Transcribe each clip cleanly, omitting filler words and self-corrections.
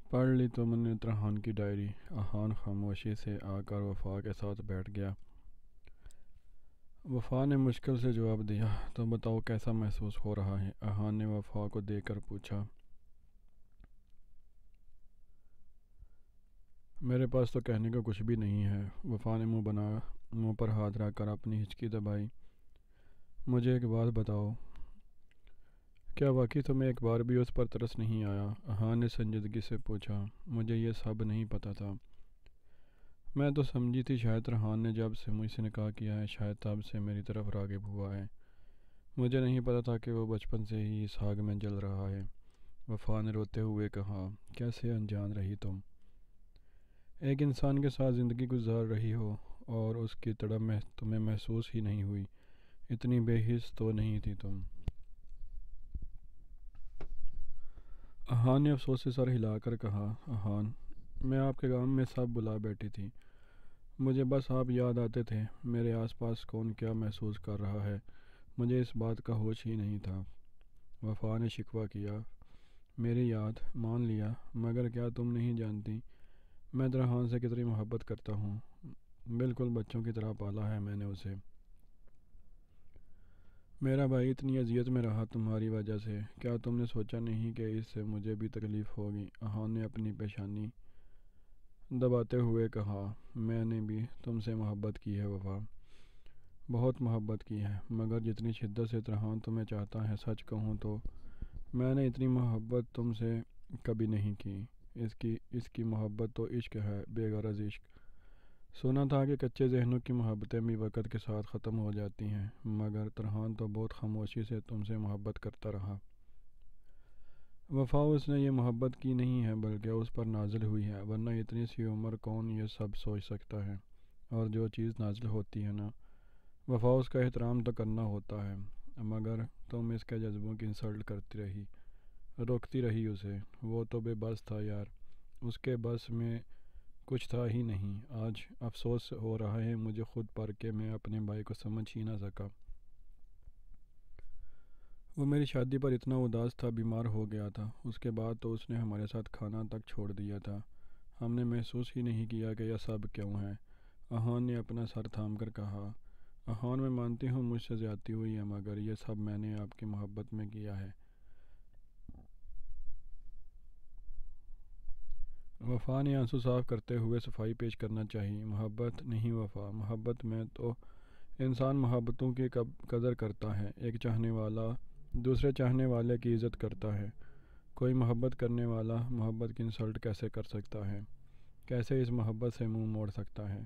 پڑھ لی تو میں نے ترحان کی ڈائری۔ احان خاموشی سے آ کر وفا کے ساتھ بیٹھ گیا۔ وفا نے مشکل سے جواب دیا، تو بتاؤ کیسا محسوس ہو رہا ہے؟ احان نے وفا کو دیکھ کر پوچھا۔ میرے پاس تو کہنے کا کچھ بھی نہیں ہے۔ وفا نے منہ پر ہاتھ رکھ کر اپنی ہچکی دبائی۔ مجھے ایک بات بتاؤ، کیا واقعی تمہیں ایک بار بھی اس پر ترس نہیں آیا؟ احان نے سنجیدگی سے پوچھا۔ مجھے یہ سب نہیں پتہ تھا۔ میں تو سمجھی تھی شاید ترحان نے جب سے مجھ سے نکاح کیا ہے شاید تب سے میری طرف راغب ہوا ہے۔ مجھے نہیں پتہ تھا کہ وہ بچپن سے ہی اس آگ میں جل رہا ہے۔ وفا نے روتے ہوئے کہا، کیسے انجان رہی تم؟ ایک انسان کے ساتھ زندگی گزار رہی ہو اور اس کی تڑپ میں تمہیں محسوس ہی نہیں ہوئی۔ اتنی بے حس تو نہیں تھی تم۔ احان نے افسوس سے سر ہلا کر کہا، احان، میں آپ کے غم میں سب بلا بیٹھی تھی۔ مجھے بس آپ یاد آتے تھے۔ میرے آس پاس کون کیا محسوس کر رہا ہے مجھے اس بات کا ہوش ہی نہیں تھا۔ وفا نے شکوہ کیا، میری یاد مان لیا، مگر کیا تم نہیں جانتی میں ترحان سے کتنی محبت کرتا ہوں؟ بالکل بچوں کی طرح پالا ہے میں نے اسے۔ میرا بھائی اتنی اذیت میں رہا تمہاری وجہ سے، کیا تم نے سوچا نہیں کہ اس سے مجھے بھی تکلیف ہوگی؟ احان نے اپنی پیشانی دباتے ہوئے کہا، میں نے بھی تم سے محبت کی ہے وفا، بہت محبت کی ہے، مگر جتنی شدت سے ترحان تمہیں چاہتا ہے سچ کہوں تو میں نے اتنی محبت تم سے کبھی نہیں کی۔ اس کی محبت تو عشق ہے، بے غرض عشق۔ سنا تھا کہ کچے ذہنوں کی محبتیں بھی وقت کے ساتھ ختم ہو جاتی ہیں، مگر ترحان تو بہت خاموشی سے تم سے محبت کرتا رہا۔ وفا، اس نے یہ محبت کی نہیں ہے بلکہ اس پر نازل ہوئی ہے، ورنہ اتنی سی عمر کون یہ سب سوچ سکتا ہے؟ اور جو چیز نازل ہوتی ہے نا وفا، اس کا احترام تو کرنا ہوتا ہے، مگر تم اس کے جذبوں کی انسلٹ کرتی رہی، روکتی رہی اسے۔ وہ تو بے بس تھا یار، اس کے بس میں کچھ تھا ہی نہیں۔ آج افسوس ہو رہا ہے مجھے خود پر کہ میں اپنے بھائی کو سمجھ ہی نہ سکا۔ وہ میری شادی پر اتنا اداس تھا، بیمار ہو گیا تھا، اس کے بعد تو اس نے ہمارے ساتھ کھانا تک چھوڑ دیا تھا۔ ہم نے محسوس ہی نہیں کیا کہ یہ سب کیوں ہے۔ احان نے اپنا سر تھام کر کہا، احان، میں مانتی ہوں مجھ سے زیادتی ہوئی ہے، مگر یہ سب میں نے آپ کی محبت میں کیا ہے۔ وفا نے آنسو صاف کرتے ہوئے صفائی پیش کرنا چاہی، محبت نہیں وفا، محبت میں تو انسان محبتوں کی قدر کرتا ہے۔ ایک چاہنے والا دوسرے چاہنے والے کی عزت کرتا ہے۔ کوئی محبت کرنے والا محبت کی انسلٹ کیسے کر سکتا ہے؟ کیسے اس محبت سے منہ موڑ سکتا ہے؟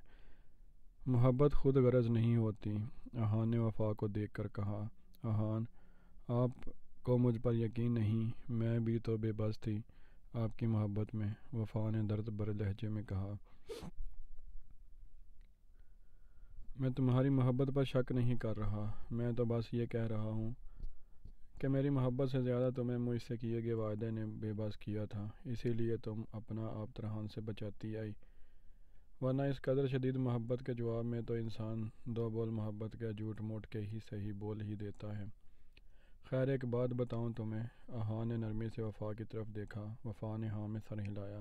محبت خود غرض نہیں ہوتی۔ احان نے وفا کو دیکھ کر کہا، احان، آپ کو مجھ پر یقین نہیں، میں بھی تو بے بس تھی آپ کی محبت میں۔ وفا نے درد بھرے لہجے میں کہا، میں تمہاری محبت پر شک نہیں کر رہا، میں تو بس یہ کہہ رہا ہوں کہ میری محبت سے زیادہ تمہیں مجھ سے کیے گئے وعدے نے بے بس کیا تھا، اسی لیے تم اپنا آپ ترحان سے بچاتی آئی، ورنہ اس قدر شدید محبت کے جواب میں تو انسان دو بول محبت کے جھوٹ موٹ کے ہی صحیح بول ہی دیتا ہے۔ خیر ایک بات بتاؤں تمہیں؟ احان نے نرمی سے وفا کی طرف دیکھا۔ وفا نے ہاں میں سر ہلایا۔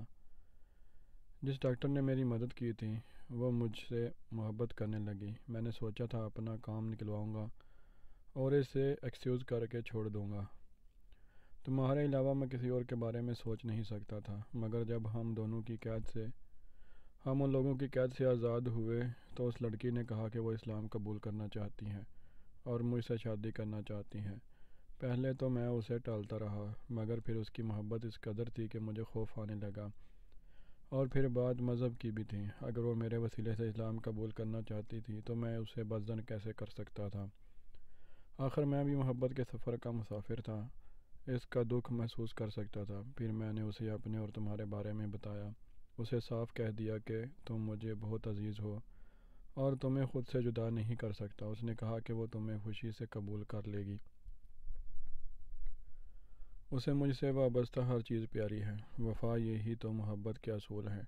جس ڈاکٹر نے میری مدد کی تھی وہ مجھ سے محبت کرنے لگی۔ میں نے سوچا تھا اپنا کام نکلواؤں گا اور اسے ایکسکیوز کر کے چھوڑ دوں گا۔ تمہارے علاوہ میں کسی اور کے بارے میں سوچ نہیں سکتا تھا، مگر جب ہم ان لوگوں کی قید سے آزاد ہوئے تو اس لڑکی نے کہا کہ وہ اسلام قبول کرنا چاہتی ہیں اور مجھ سے شادی کرنا چاہتی ہیں۔ پہلے تو میں اسے ٹالتا رہا، مگر پھر اس کی محبت اس قدر تھی کہ مجھے خوف آنے لگا، اور پھر بات مذہب کی بھی تھی۔ اگر وہ میرے وسیلے سے اسلام قبول کرنا چاہتی تھی تو میں اسے بدظن کیسے کر سکتا تھا؟ آخر میں بھی محبت کے سفر کا مسافر تھا، اس کا دکھ محسوس کر سکتا تھا۔ پھر میں نے اسے اپنے اور تمہارے بارے میں بتایا، اسے صاف کہہ دیا کہ تم مجھے بہت عزیز ہو اور تمہیں خود سے جدا نہیں کر سکتا۔ اس نے کہا کہ وہ تمہیں خوشی سے قبول کر لے گی۔ اسے مجھ سے وابستہ ہر چیز پیاری ہے۔ وفا، یہی تو محبت کے اصول ہیں۔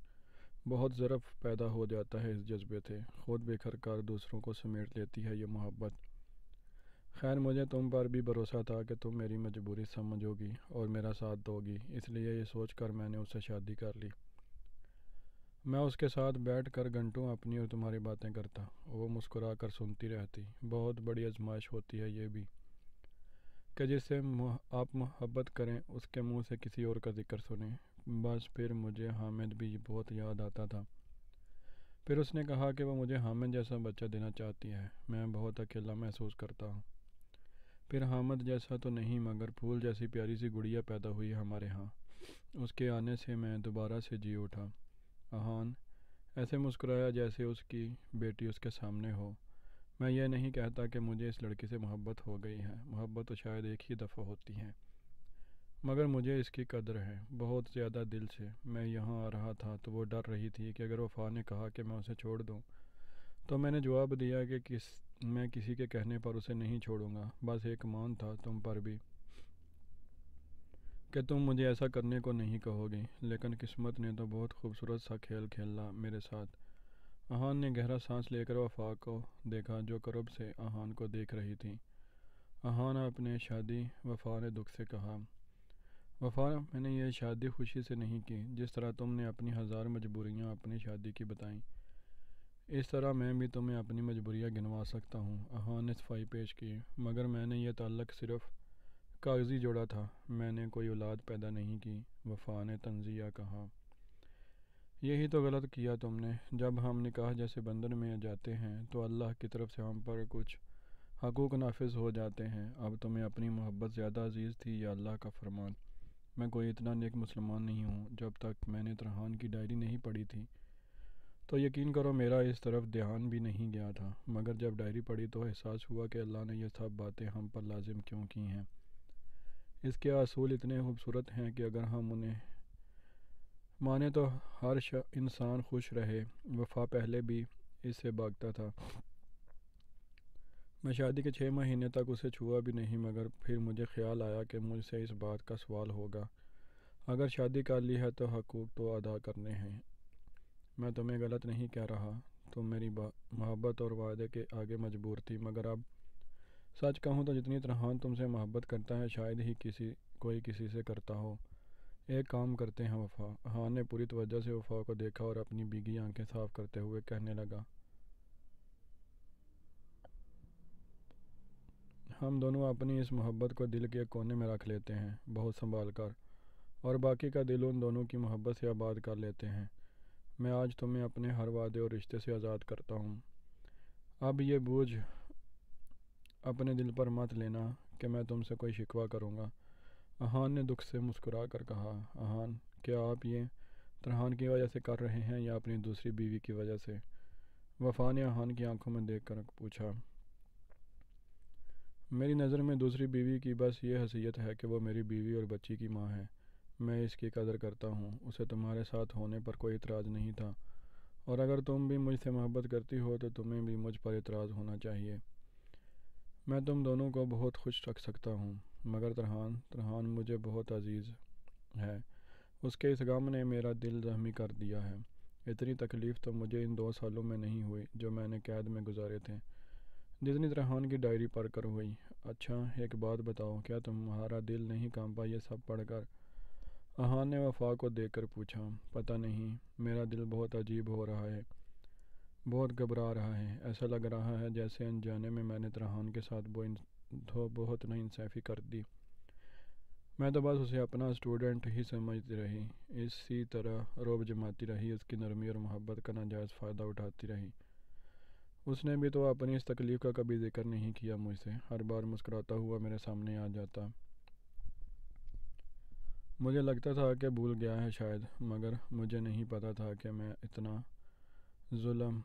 بہت ضعف پیدا ہو جاتا ہے اس جذبے سے، خود بکھر کر دوسروں کو سمیٹ لیتی ہے یہ محبت۔ خیر مجھے تم پر بھی بھروسہ تھا کہ تم میری مجبوری سمجھو گی اور میرا ساتھ دو گی، اس لیے یہ سوچ کر میں نے اس سے شادی کر لی۔ میں اس کے ساتھ بیٹھ کر گھنٹوں اپنی اور تمہاری باتیں کرتا، وہ مسکرا کر سنتی رہتی۔ بہت بڑی آزمائش ہوتی ہے یہ بھی کہ جس سے آپ محبت کریں اس کے منہ سے کسی اور کا ذکر سنیں۔ بس پھر مجھے حامد بھی بہت یاد آتا تھا۔ پھر اس نے کہا کہ وہ مجھے حامد جیسا بچہ دینا چاہتی ہے۔ میں بہت اکیلا محسوس کرتا ہوں۔ پھر حامد جیسا تو نہیں مگر پھول جیسی پیاری سی گڑیا پیدا ہوئی ہمارے ہاں۔ اس کے آنے سے میں دوبارہ سے جی اٹھا۔ احان ایسے مسکرایا جیسے اس کی بیٹی اس کے سامنے ہو۔ میں یہ نہیں کہتا کہ مجھے اس لڑکی سے محبت ہو گئی ہے، محبت تو شاید ایک ہی دفعہ ہوتی ہے، مگر مجھے اس کی قدر ہے، بہت زیادہ دل سے۔ میں یہاں آ رہا تھا تو وہ ڈر رہی تھی کہ اگر وفا نے کہا کہ میں اسے چھوڑ دوں تو میں نے جواب دیا کہ میں کسی کے کہنے پر اسے نہیں چھوڑوں گا۔ بس ایک مان تھا تم پر بھی کہ تم مجھے ایسا کرنے کو نہیں کہو گی، لیکن قسمت نے تو بہت خوبصورت سا کھیل کھیلا میرے ساتھ۔ احان نے گہرا سانس لے کر وفا کو دیکھا جو قرب سے احان کو دیکھ رہی تھی۔ احان اپنے شادی، وفا نے دکھ سے کہا۔ وفا میں نے یہ شادی خوشی سے نہیں کی، جس طرح تم نے اپنی ہزار مجبوریاں اپنی شادی کی بتائیں، اس طرح میں بھی تمہیں اپنی مجبوریاں گنوا سکتا ہوں۔ احان نے صفائی پیش کی۔ مگر میں نے یہ تعلق صرف کاغذی جوڑا تھا، میں نے کوئی اولاد پیدا نہیں کی، وفا نے تنزیہ کہا۔ یہی تو غلط کیا تم نے۔ جب ہم نکاح جیسے بندھن میں جاتے ہیں تو اللہ کی طرف سے ہم پر کچھ حقوق نافذ ہو جاتے ہیں۔ اب تمہیں اپنی محبت زیادہ عزیز تھی یا اللہ کا فرمان؟ میں کوئی اتنا نیک مسلمان نہیں ہوں۔ جب تک میں نے ترحان کی ڈائری نہیں پڑھی تھی تو یقین کرو میرا اس طرف دھیان بھی نہیں گیا تھا، مگر جب ڈائری پڑھی تو احساس ہوا کہ اللہ نے یہ سب باتیں ہم پر لازم کیوں کی ہیں۔ اس کے اصول اتنے خوبصورت ہیں کہ اگر ہم انہیں مانے تو ہر انسان خوش رہے۔ وفا پہلے بھی اس سے بھاگتا تھا۔ میں شادی کے 6 مہینے تک اسے چھوا بھی نہیں، مگر پھر مجھے خیال آیا کہ مجھ سے اس بات کا سوال ہوگا، اگر شادی کر لی ہے تو حقوق تو ادا کرنے ہیں۔ میں تمہیں غلط نہیں کہہ رہا، تم میری محبت اور وعدے کے آگے مجبور تھی، مگر اب سچ کہوں تو جتنی ترحان تم سے محبت کرتا ہے شاید ہی کوئی کسی سے کرتا ہو۔ ایک کام کرتے ہیں وفا۔ احان نے پوری توجہ سے وفا کو دیکھا اور اپنی بھیگی آنکھیں صاف کرتے ہوئے کہنے لگا، ہم دونوں اپنی اس محبت کو دل کے کونے میں رکھ لیتے ہیں، بہت سنبھال کر، اور باقی کا دل ان دونوں کی محبت سے آباد کر لیتے ہیں۔ میں آج تمہیں اپنے ہر وعدے اور رشتے سے آزاد کرتا ہوں۔ اب یہ بوجھ اپنے دل پر مت لینا کہ میں تم سے کوئی شکوہ کروں گا۔ احان نے دکھ سے مسکرا کر کہا۔ احان کیا آپ یہ ترحان کی وجہ سے کر رہے ہیں یا اپنی دوسری بیوی کی وجہ سے؟ وفا نے احان کی آنکھوں میں دیکھ کر پوچھا۔ میری نظر میں دوسری بیوی کی بس یہ حیثیت ہے کہ وہ میری بیوی اور بچی کی ماں ہے۔ میں اس کی قدر کرتا ہوں۔ اسے تمہارے ساتھ ہونے پر کوئی اعتراض نہیں تھا، اور اگر تم بھی مجھ سے محبت کرتی ہو تو تمہیں بھی مجھ پر اعتراض ہونا چاہیے۔ میں تم دونوں کو بہت خوش رکھ سکتا ہوں، مگر ترحان مجھے بہت عزیز ہے۔ اس کے اس غم نے میرا دل زخمی کر دیا ہے۔ اتنی تکلیف تو مجھے ان 2 سالوں میں نہیں ہوئی جو میں نے قید میں گزارے تھے، جتنی ترحان کی ڈائری پڑھ کر ہوئی۔ اچھا ایک بات بتاؤ، کیا تمہارا دل نہیں کانپا یہ سب پڑھ کر؟ احان نے وفا کو دیکھ کر پوچھا۔ پتہ نہیں، میرا دل بہت عجیب ہو رہا ہے، بہت گھبرا رہا ہے۔ ایسا لگ رہا ہے جیسے انجانے میں نے ترحان کے ساتھ بہت ناانصافی کر دی۔ میں تو بس اسے اپنا اسٹوڈنٹ ہی سمجھتی رہی، اسی طرح رعب جماتی رہی، اس کی نرمی اور محبت کا ناجائز فائدہ اٹھاتی رہی۔ اس نے بھی تو اپنی اس تکلیف کا کبھی ذکر نہیں کیا مجھ سے، ہر بار مسکراتا ہوا میرے سامنے آ جاتا۔ مجھے لگتا تھا کہ بھول گیا ہے شاید، مگر مجھے نہیں پتہ تھا کہ میں اتنا ظلم۔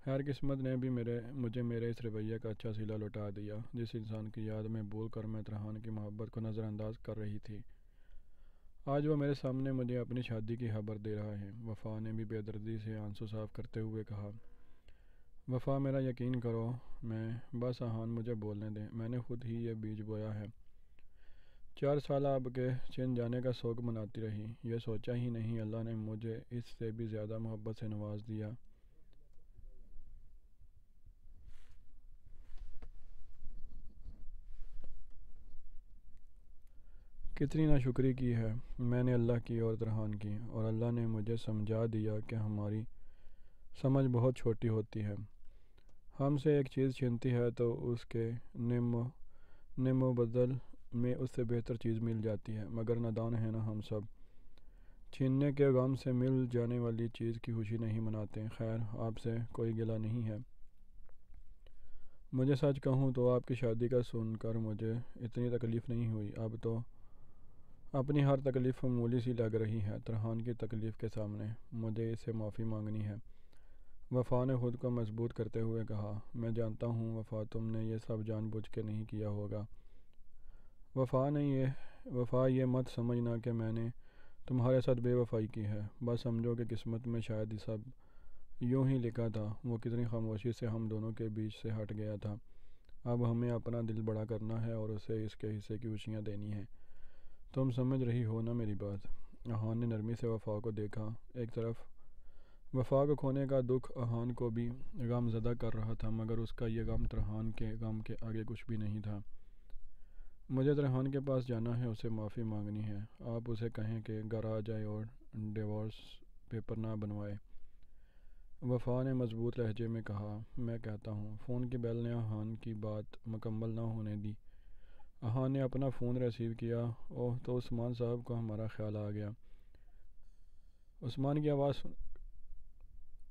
خیر قسمت نے بھی مجھے میرے اس رویے کا اچھا صلہ لوٹا دیا۔ جس انسان کی یاد میں بھول کر میں ترحان کی محبت کو نظر انداز کر رہی تھی، آج وہ میرے سامنے مجھے اپنی شادی کی خبر دے رہا ہے۔ وفا نے بھی بے دردی سے آنسو صاف کرتے ہوئے کہا۔ وفا میرا یقین کرو، بس احان مجھے بولنے دیں، میں نے خود ہی یہ بیج بویا ہے۔ 4 سال اب کے چین جانے کا شوق مناتی رہی، یہ سوچا ہی نہیں اللہ نے مجھے اس سے بھی زیادہ محبت سے نواز دیا۔ کتنی ناشکری کی ہے میں نے اللہ کی اور ترحان کی، اور اللہ نے مجھے سمجھا دیا کہ ہماری سمجھ بہت چھوٹی ہوتی ہے۔ ہم سے ایک چیز چھنتی ہے تو اس کے نم و بدل میں اس سے بہتر چیز مل جاتی ہے، مگر نادان ہیں نا ہم سب، چھیننے کے غم سے مل جانے والی چیز کی خوشی نہیں مناتے۔ خیر، آپ سے کوئی گلہ نہیں ہے۔ مجھے سچ کہوں تو آپ کی شادی کا سن کر مجھے اتنی تکلیف نہیں ہوئی، اب تو اپنی ہر تکلیف معمولی سی لگ رہی ہے ترحان کی تکلیف کے سامنے۔ مجھے اس سے معافی مانگنی ہے۔ وفا نے خود کو مضبوط کرتے ہوئے کہا، میں جانتا ہوں وفا، تم نے یہ سب جان بوجھ کے نہیں کیا ہوگا۔ وفا یہ مت سمجھنا کہ میں نے تمہارے ساتھ بے وفائی کی ہے، بس سمجھو کہ قسمت میں شاید یہ سب یوں ہی لکھا تھا۔ وہ کتنی خاموشی سے ہم دونوں کے بیچ سے ہٹ گیا تھا۔ اب ہمیں اپنا دل بڑا کرنا ہے اور اسے اس کے حصے کی خوشیاں دینی ہیں۔ تم سمجھ رہی ہو نا میری بات؟ احان نے نرمی سے وفا کو دیکھا۔ ایک طرف وفا کو کھونے کا دکھ احان کو بھی غم زدہ کر رہا تھا، مگر اس کا یہ غم ترحان کے غم کے آگے کچھ بھی نہیں تھا۔ مجھے ترحان کے پاس جانا ہے، اسے معافی مانگنی ہے۔ آپ اسے کہیں کہ گھر آ جائے اور ڈیورس پیپر نہ بنوائے۔ وفا نے مضبوط لہجے میں کہا، میں کہتا ہوں۔ فون کی بیل نے احان کی بات مکمل نہ ہونے دی۔ احان نے اپنا فون ریسیو کیا۔ اوہ، تو عثمان صاحب کو ہمارا خیال آ گیا۔ عثمان کی آواز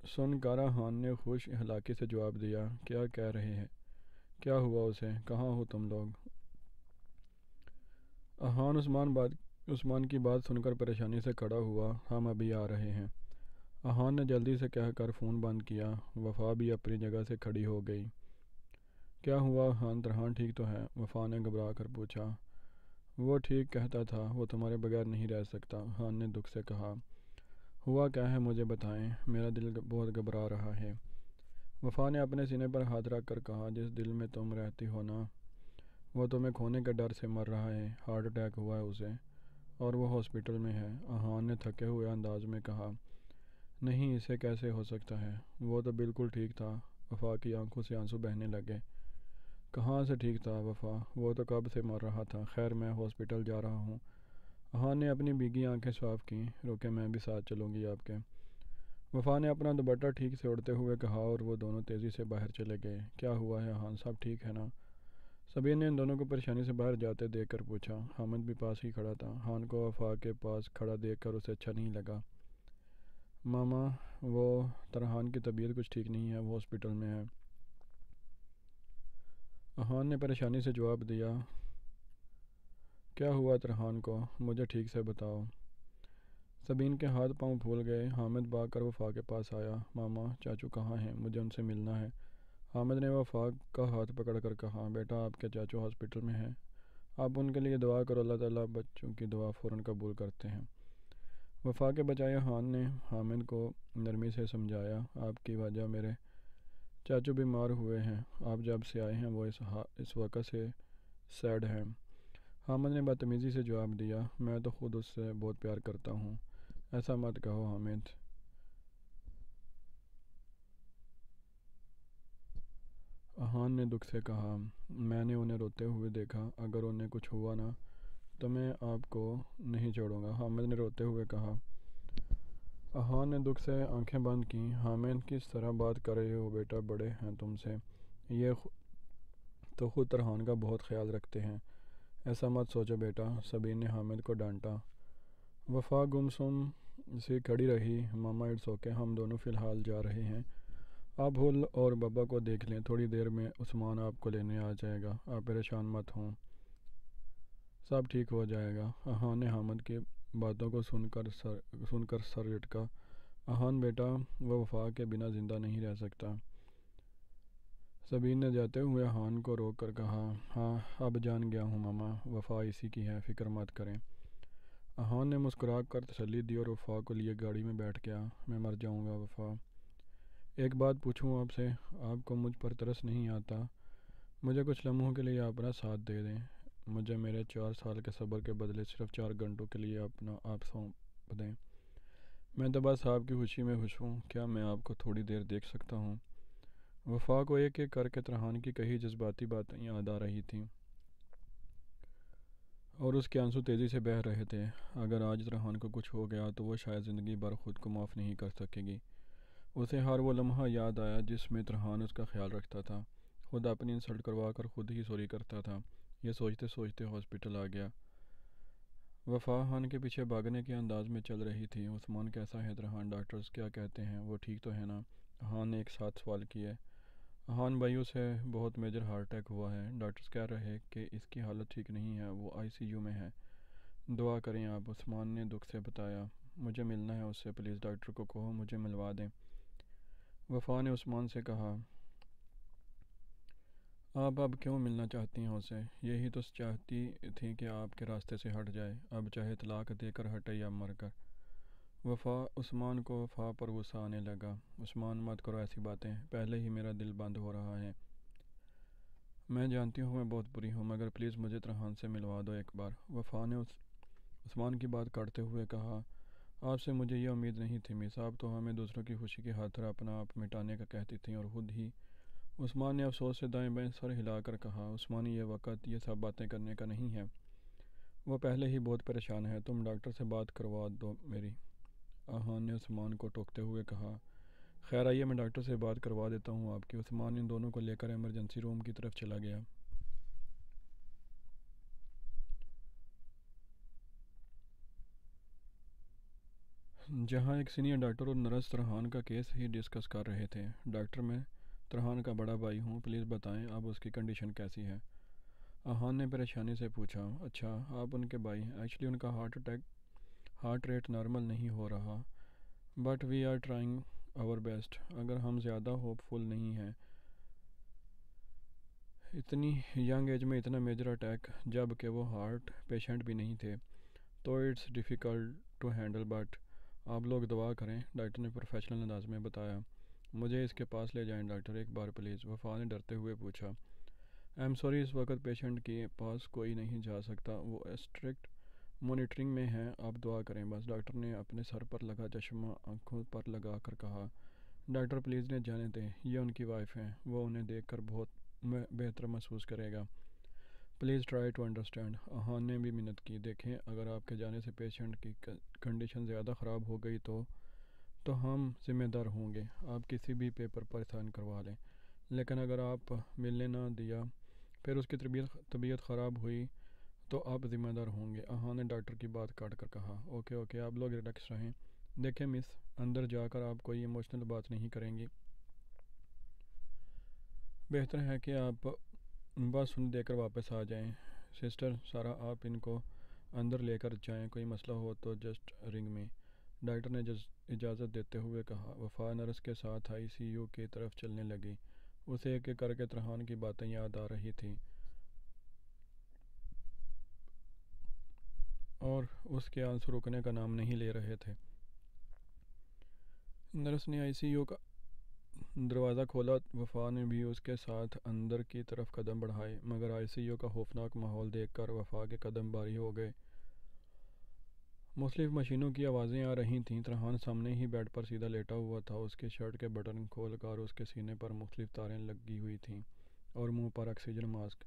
سن کر احان نے خوش اخلاقی سے جواب دیا، کیا کہہ رہے ہیں؟ کیا ہوا اسے؟ کہاں ہو تم لوگ؟ احان عثمان کی بات سن کر پریشانی سے کھڑا ہوا، ہم ابھی آ رہے ہیں۔ احان نے جلدی سے کہہ کر فون بند کیا۔ وفا بھی اپنی جگہ سے کھڑی ہو گئی۔ کیا ہوا احان، ترحان ٹھیک تو ہے؟ وفا نے گھبرا کر پوچھا۔ وہ ٹھیک کہتا تھا، وہ تمہارے بغیر نہیں رہ سکتا، احان نے دکھ سے کہا۔ ہوا کیا ہے مجھے بتائیں، میرا دل بہت گھبرا رہا ہے۔ وفا نے اپنے سینے پر ہاتھ رکھ کر کہا، جس دل میں تم رہتی ہو نا، وہ تمہیں کھونے کے ڈر سے مر رہا ہے، ہارٹ اٹیک ہوا ہے اسے، اور وہ ہاسپٹل میں ہے۔ احان نے تھکے ہوئے انداز میں کہا، نہیں، اسے کیسے ہو سکتا ہے؟ وہ تو بالکل ٹھیک تھا۔ وفا کی آنکھوں سے آنسو بہنے لگے۔ کہاں سے ٹھیک تھا وفا؟ وہ تو کب سے مر رہا تھا۔ خیر، میں ہاسپٹل جا رہا ہوں۔ احان نے اپنی بھیگی آنکھیں صاف کیں۔ روکے، میں بھی ساتھ چلوں گی آپ کے۔ وفا نے اپنا دوپٹہ ٹھیک سے اوڑھتے ہوئے کہا، اور وہ دونوں تیزی سے باہر چلے گئے۔ کیا ہوا ہے احان، سب ٹھیک ہے نا؟ سبین نے ان دونوں کو پریشانی سے باہر جاتے دیکھ کر پوچھا۔ حامد بھی پاس ہی کھڑا تھا۔ احان کو وفا کے پاس کھڑا دیکھ کر اسے اچھا نہیں لگا۔ ماما، وہ ترحان کی طبیعت کچھ ٹھیک نہیں ہے، وہ ہاسپٹل میں ہے۔ احان نے پریشانی سے جواب دیا۔ کیا ہوا ترحان کو؟ مجھے ٹھیک سے بتاؤ۔ سبین کے ہاتھ پاؤں پھول گئے۔ حامد بھاگ کر وفا کے پاس آیا۔ ماما، چاچو کہاں ہیں؟ مجھے ان سے ملنا ہے۔ حامد نے وفا کا ہاتھ پکڑ کر کہا، بیٹا، آپ کے چاچو ہاسپٹل میں ہیں، آپ ان کے لیے دعا کرو، اللہ تعالیٰ بچوں کی دعا فوراً قبول کرتے ہیں۔ وفا کے بجائے احان نے حامد کو نرمی سے سمجھایا، آپ کی وجہ میرے چاچو بیمار ہوئے ہیں، آپ جب سے آئے ہیں وہ اس وقت سے سیڈ ہیں۔ حامد نے بدتمیزی سے جواب دیا، میں تو خود اس سے بہت پیار کرتا ہوں، ایسا مت کہو حامد۔ احان نے دکھ سے کہا، میں نے انہیں روتے ہوئے دیکھا، اگر انہیں کچھ ہوا نا تو میں آپ کو نہیں چھوڑوں گا، حامد نے روتے ہوئے کہا۔ احان نے دکھ سے آنکھیں بند کیں۔ حامد، کس طرح بات کر رہے ہو بیٹا، بڑے ہیں تم سے، یہ تو خود ترحان کا بہت خیال رکھتے ہیں، ایسا مت سوچو بیٹا، سبین نے حامد کو ڈانٹا۔ وفا گمسم سی کھڑی رہی۔ ماما، اٹس اوکے، ہم دونوں فی الحال جا رہے ہیں، آپ پھول اور بابا کو دیکھ لیں، تھوڑی دیر میں عثمان آپ کو لینے آ جائے گا، آپ پریشان مت ہوں، سب ٹھیک ہو جائے گا۔ احان نے حامد کی باتوں کو سن کر سر جھٹکا۔ احان بیٹا، وہ وفا کے بنا زندہ نہیں رہ سکتا۔ سبین نے جاتے ہوئے احان کو روک کر کہا، ہاں، اب جان گیا ہوں ماما، وفا اسی کی ہے، فکر مت کریں۔ احان نے مسکرا کر تسلی دی اور وفا کو لیے گاڑی میں بیٹھ گیا۔ میں مر جاؤں گا وفا، ایک بات پوچھوں آپ سے، آپ کو مجھ پر ترس نہیں آتا؟ مجھے کچھ لمحوں کے لیے اپنا ساتھ دے دیں، مجھے میرے 4 سال کے صبر کے بدلے صرف 4 گھنٹوں کے لیے اپنا آپ سونپ دیں، میں تو بس آپ کی خوشی میں خوش ہوں، کیا میں آپ کو تھوڑی دیر دیکھ سکتا ہوں؟ وفا کو ایک ایک کر کے ترحان کی کہی جذباتی باتیں یاد آ رہی تھیں، اور اس کے آنسو تیزی سے بہہ رہے تھے۔ اگر آج ترحان کو کچھ ہو گیا تو وہ شاید زندگی بھر خود کو معاف نہیں کر سکے گی۔ اسے ہر وہ لمحہ یاد آیا جس میں ترحان اس کا خیال رکھتا تھا، خود اپنی انسلٹ کروا کر خود ہی سوری کرتا تھا۔ یہ سوچتے سوچتے ہاسپٹل آ گیا۔ وفا ہان کے پیچھے بھاگنے کے انداز میں چل رہی تھی۔ عثمان کیسا ہے ترحان؟ ڈاکٹرز کیا کہتے ہیں؟ وہ ٹھیک تو ہے نا؟ ہان نے ایک ساتھ سوال کیے۔ ہان بھائی اسے بہت میجر ہارٹ اٹیک ہوا ہے، ڈاکٹرز کہہ رہے کہ اس کی حالت ٹھیک نہیں ہے، وہ آئی سی یو میں ہے۔ دعا کریں آپ، عثمان نے دکھ سے بتایا۔ مجھے ملنا ہے اس سے، پلیز ڈاکٹر کو کہو مجھے ملوا دیں۔ وفا نے عثمان سے کہا، آپ اب کیوں ملنا چاہتی ہیں اسے؟ یہی تو چاہتی تھی کہ آپ کے راستے سے ہٹ جائے، اب چاہے طلاق دے کر ہٹے یا مر کر۔ عثمان کو وفا پر غصہ آنے لگا۔ عثمان مت کرو ایسی باتیں، پہلے ہی میرا دل بند ہو رہا ہے۔ میں جانتی ہوں میں بہت بری ہوں، مگر پلیز مجھے ترحان سے ملوا دو ایک بار۔ وفا نے عثمان کی بات کاٹتے ہوئے کہا، آپ سے مجھے یہ امید نہیں تھی مس، آپ تو ہمیں دوسروں کی خوشی کی خاطر اپنا آپ مٹانے کا کہتی تھیں اور خود ہی۔ عثمان نے افسوس سے دائیں بائیں سر ہلا کر کہا، عثمانی یہ وقت یہ سب باتیں کرنے کا نہیں ہے، وہ پہلے ہی بہت پریشان ہے، تم ڈاکٹر سے بات کروا دو میری۔ آہان نے عثمان کو ٹوکتے ہوئے کہا، خیر آئیے میں ڈاکٹر سے بات کروا دیتا ہوں آپ کی۔ عثمان ان دونوں کو لے کر ایمرجنسی روم کی طرف چلا گیا۔ جہاں ایک سینئر ڈاکٹر اور نرس ترحان کا کیس ہی ڈسکس کر رہے تھے۔ ڈاکٹر میں ترحان کا بڑا بھائی ہوں، پلیز بتائیں اب اس کی کنڈیشن کیسی ہے؟ آہان نے پریشانی سے پوچھا۔ اچھا آپ ان کے بھائی ہیں، ایکچولی ان کا ہارٹ ریٹ نارمل نہیں ہو رہا، but we are trying our best. اگر ہم زیادہ ہوپ فل نہیں ہیں، اتنی ینگ ایج میں اتنا میجر اٹیک جب کہ وہ ہارٹ پیشنٹ بھی نہیں تھے، تو it's difficult to handle, but آپ لوگ دعا کریں، ڈاکٹر نے پروفیشنل انداز میں بتایا۔ مجھے اس کے پاس لے جائیں ڈاکٹر ایک بار پلیز، وفا نے ڈرتے ہوئے پوچھا۔ آئی ایم سوری، اس وقت پیشنٹ کے پاس کوئی نہیں جا سکتا، وہ اسٹرکٹ مانیٹرنگ میں ہے، آپ دعا کریں بس، ڈاکٹر نے اپنے سر پر لگا چشمہ آنکھوں پر لگا کر کہا۔ ڈاکٹر پلیز نے جانے دیں، یہ ان کی وائف ہیں، وہ انہیں دیکھ کر بہت بہتر محسوس کرے گا، پلیز ٹرائی ٹو انڈرسٹینڈ۔ آہان نے بھی منت کی، دیکھیں اگر آپ کے جانے سے پیشنٹ کی کنڈیشن زیادہ خراب ہو گئی تو ہم ذمہ دار ہوں گے، آپ کسی بھی پیپر پر سائن کروا لیں، لیکن اگر آپ ملنے نہ دیا پھر اس کی طبیعت خراب ہوئی تو آپ ذمہ دار ہوں گے۔ آہان نے ڈاکٹر کی بات کاٹ کر کہا، اوکے اوکے آپ لوگ ریلیکس رہیں۔ دیکھیں مس، اندر جا کر آپ کوئی ایموشنل بات نہیں کریں گی، بہتر ہے کہ آپ بس انہیں دے کر واپس آ جائیں۔ سسٹر سارا آپ ان کو اندر لے کر جائیں، کوئی مسئلہ ہو تو جسٹ رنگ می، ڈاکٹر نے اجازت دیتے ہوئے کہا۔ وفا نرس کے ساتھ آئی سی یو کی طرف چلنے لگی، اسے ایک ایک کر کے ترحان کی باتیں یاد آ رہی تھیں اور اس کے آنسو رکنے کا نام نہیں لے رہے تھے۔ نرس نے آئی سی یو کا دروازہ کھولا، وفا نے بھی اس کے ساتھ اندر کی طرف قدم بڑھائے، مگر آئی سی یو کا خوفناک ماحول دیکھ کر وفا کے قدم بھاری ہو گئے۔ مختلف مشینوں کی آوازیں آ رہی تھیں، ترحان سامنے ہی بیڈ پر سیدھا لیٹا ہوا تھا، اس کے شرٹ کے بٹن کھول کر اس کے سینے پر مختلف تاریں لگی ہوئی تھیں اور منہ پر آکسیجن ماسک۔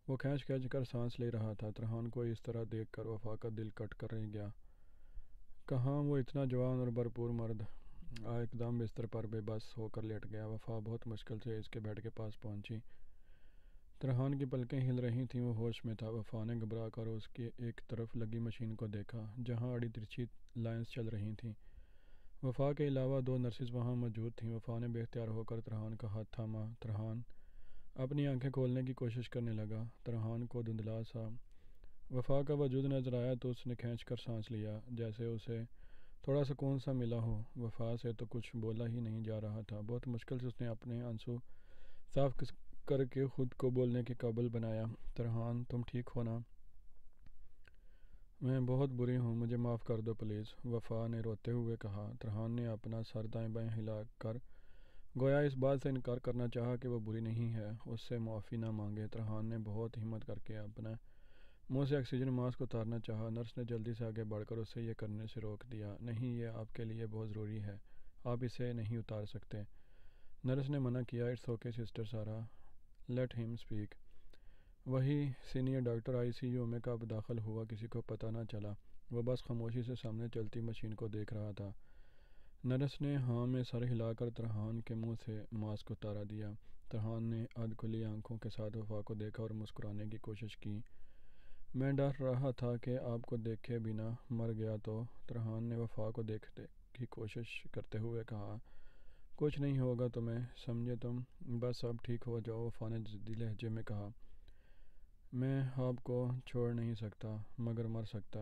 وہ کھینچ کھینچ کر سانس لے رہا تھا۔ ترحان کو اس طرح دیکھ کر وفا کا دل کٹ کر رہ گیا۔ کہاں وہ اتنا جوان اور بھرپور مرد ایک دم بستر پر بے بس ہو کر لیٹ گیا۔ وفا بہت مشکل سے اس کے بیڈ کے پاس پہنچی۔ ترحان کی پلکیں ہل رہی تھیں، وہ ہوش میں تھا۔ وفا نے گھبرا کر اس کی ایک طرف لگی مشین کو دیکھا جہاں آڑی ترچھی لائنز چل رہی تھیں۔ وفا کے علاوہ دو نرسز وہاں موجود تھیں۔ وفا نے بے اختیار ہو کر ترحان کا ہاتھ تھاما۔ ترحان اپنی آنکھیں کھولنے کی کوشش کرنے لگا، ترحان کو دھندلا سا وفا کا وجود نظر آیا تو اس نے کھینچ کر سانس لیا، جیسے اسے تھوڑا سکون سا ملا ہو۔ وفا سے تو کچھ بولا ہی نہیں جا رہا تھا، بہت مشکل سے اس نے اپنے آنسو صاف کر کے خود کو بولنے کے قابل بنایا۔ ترحان تم ٹھیک ہو نا؟ میں بہت بری ہوں، مجھے معاف کر دو پلیز، وفا نے روتے ہوئے کہا۔ ترحان نے اپنا سر دائیں بائیں ہلا کر گویا اس بات سے انکار کرنا چاہا کہ وہ بری نہیں ہے، اس سے معافی نہ مانگے۔ ترحان نے بہت ہمت کر کے اپنا منہ سے آکسیجن ماسک اتارنا چاہا۔ نرس نے جلدی سے آگے بڑھ کر اسے یہ کرنے سے روک دیا۔ نہیں، یہ آپ کے لیے بہت ضروری ہے، آپ اسے نہیں اتار سکتے۔ نرس نے منع کیا۔ It's okay sister Sara, let ہم اسپیک۔ وہی senior doctor I C U میں کب داخل ہوا کسی کو پتہ نہ چلا۔ وہ بس خاموشی سے سامنے چلتی مشین کو دیکھ رہا تھا۔ نرس نے ہاں میں سر ہلا کر ترحان کے منہ سے ماسک اتارا دیا۔ ترحان نے ادھ کھلی آنکھوں کے ساتھ وفا کو دیکھا اور مسکرانے کی کوشش کی۔ میں ڈر رہا تھا کہ آپ کو دیکھے بنا مر گیا تو۔ ترحان نے وفا کو دیکھنے کی کوشش کرتے ہوئے کہا، کچھ نہیں ہوگا تمہیں، سمجھے تم، بس اب ٹھیک ہو جاؤ۔ وفا نے جدی لہجے میں کہا، میں آپ کو چھوڑ نہیں سکتا مگر مر سکتا۔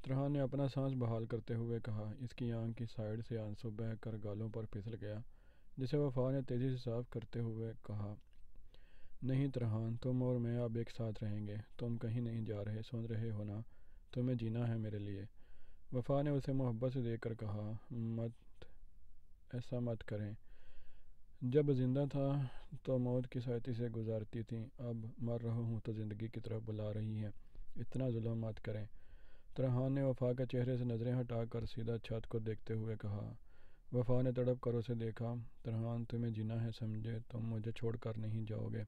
ترحان نے اپنا سانس بحال کرتے ہوئے کہا۔ اس کی آنکھ کی سائڈ سے آنسو بہہ کر گالوں پر پھسل گیا، جسے وفا نے تیزی سے صاف کرتے ہوئے کہا، نہیں ترحان، تم اور میں اب ایک ساتھ رہیں گے۔ تم کہیں نہیں جا رہے، سن رہے ہو نا؟ تمہیں جینا ہے میرے لیے۔ وفا نے اسے محبت سے دیکھ کر کہا، ایسا مت کریں۔ جب زندہ تھا تو موت کی سائتی سے گزارتی تھی، اب مر رہا ہوں تو زندگی کی طرف بلا رہی ہے۔ اتنا ظلم مت کریں۔ ترحان نے وفا کے چہرے سے نظریں ہٹا کر سیدھا چھت کو دیکھتے ہوئے کہا۔ وفا نے تڑپ کر اسے دیکھا۔ ترحان، تمہیں جینا ہے، سمجھے، تم مجھے چھوڑ کر نہیں جاؤ گے۔